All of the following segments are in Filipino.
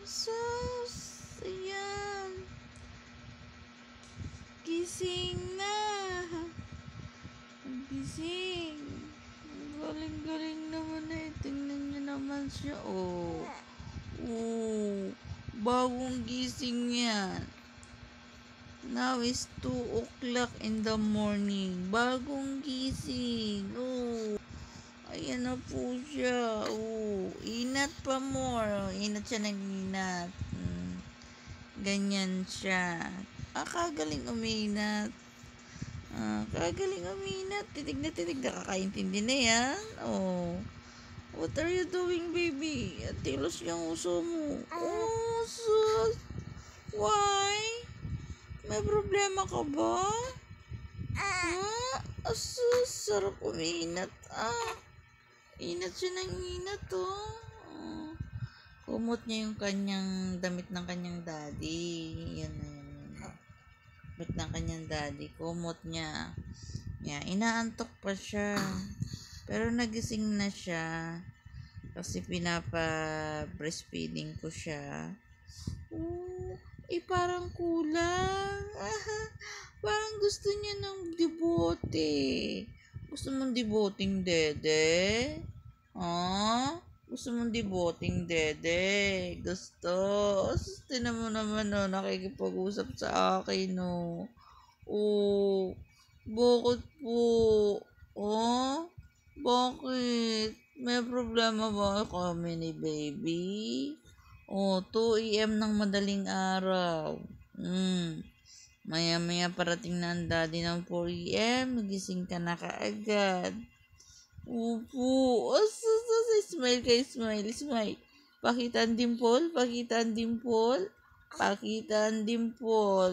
Sus, ayan. Gising na. Gising. Ang galing-galing naman eh. Tingnan niyo naman siya. Oh. Oh. Bagong gising yan. Now is 2 o'clock in the morning. Bagong gising. Oh. Ayan na po siya. Oh. Inat pa more. Inat siya ng inat. Ganyan siya. Kagaling uminat. Kagaling uminat. Titig na titig. Nakakaintindi na yan. Oh. What are you doing, baby? Tilos yung uso mo. Oh, sus. Why? May problema ka ba? Sus. Sarap uminat. Inat siya ng inat, oh. Kumot niya yung kanyang damit ng kanyang daddy. Yan na yan. Damit ng kanyang daddy. Kumot niya. Yan. Inaantok pa siya. Pero nagising na siya. Kasi pinapa-breastfeeding ko siya. Parang kulang. Parang gusto niya ng dibote. Gusto mong diboting dede? Gusto mong diboting dede? Gusto? Tinan mo naman, nakikipag-usap sa akin, bakit po? Bakit? May problema ba kami ni baby? 2 AM ng madaling araw. Maya-maya parating na ang daddy ng 4 AM. Nagising ka na kaagad. Opo. Smile kayo, smile. Pakita ang dimple.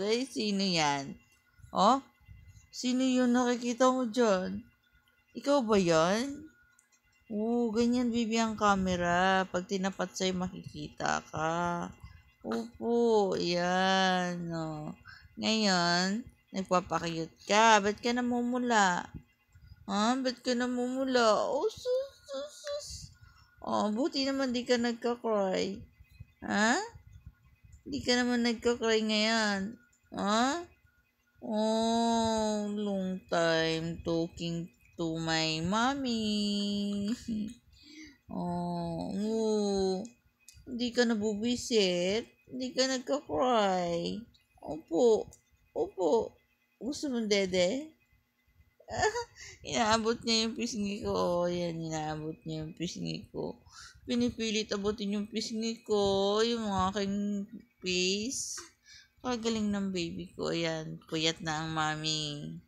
Ay, sino yan? Sino yun nakikita mo dyan? Ikaw ba yan? Ganyan, baby, ang camera. Pag tinapat sa'yo, makikita ka. Opo, yan. Ngayon, nagpapakyut ka. Ba't ka namumula? Ba't ka namumula? Sus. Buti naman di ka nagka-cry. Di ka naman nagka-cry ngayon. Long time talking to my mommy. Hindi ka nabubisit. Hindi ka nagka-cry. Opo. Gusto mong dede? Inaabot niya yung pisngi ko. Yan, inaabot niya yung pisngi ko. Pinipilit abutin yung pisngi ko. Yung aking face. Kagaling ng baby ko. Ayan, puyat na ang mami.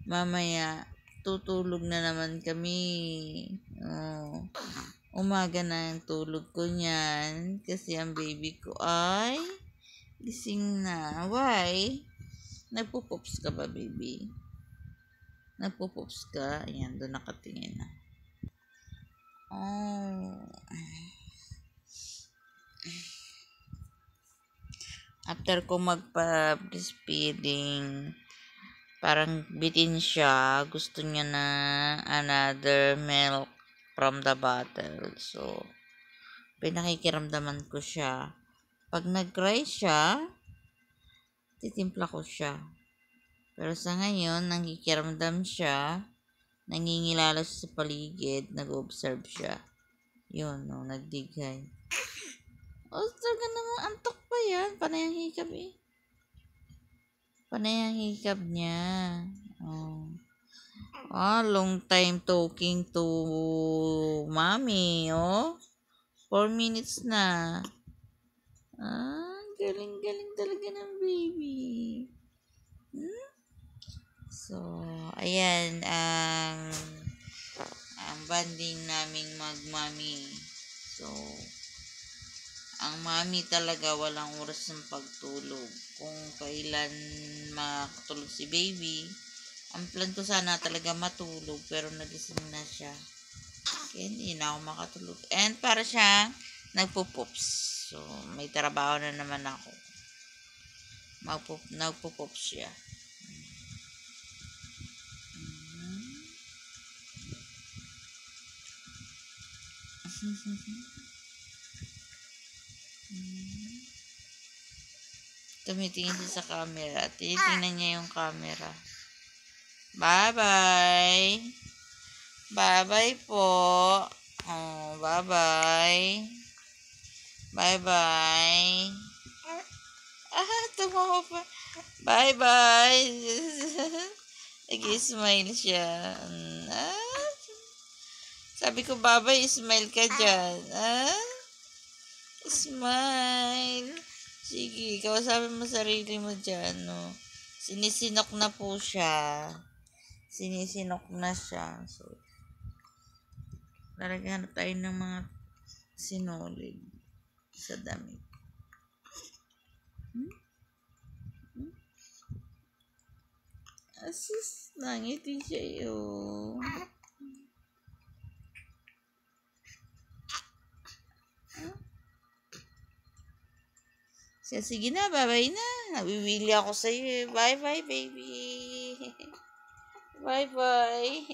Mamaya, tutulog na naman kami. Umaga na ang tulog ko niyan. Kasi ang baby ko ay gising na. Why? Nagpo-pops ka ba, baby? Nagpo-pops ka? Ayan, doon nakatingin na. After ko magpa-breastfeeding, parang bitin siya. Gusto niya na another milk from the bottle. So, pinakikiramdaman ko siya. Pag nag-cry siya, titimpla ko siya. Pero sa ngayon, nangkikiramdam siya, nangingilala siya sa paligid, nag-observe siya. Yun, nagdigay. Talaga naman, antok pa yan. Panay ang hikab eh. Panay ang hikab niya. Long time talking to mommy, 4 minutes na. Galing talaga ng baby. So, ayan, ang banding naming mag-mommy. So, ang mami talaga walang oras ng pagtulog. Kung kailan makatulog si baby, ang plan ko sana talaga matulog, pero nagising na siya. Kaya hindi na ako makatulog. And para siyang nagpo-pops. So, may trabaho na naman ako. Nagpo-pops siya. Tumitingin siya sa camera. Tinitingnan niya yung camera. Bye-bye. Bye-bye po. Oh, bye-bye. Bye-bye. Tumawa pa. Bye-bye. Nag-smile siya. Sabi ko, bye-bye, smile ka dyan. Smile. Sige, kausapin mo sarili mo dyan, no? Sinisinok na po siya. Sinisinok na siya. So, lalagyan na tayo ng mga sinulid sa damit. Asus, nangiti siya yun. Sige na, bye-bye na. Nabiwili ako sa'yo eh. Bye-bye, baby. Bye-bye.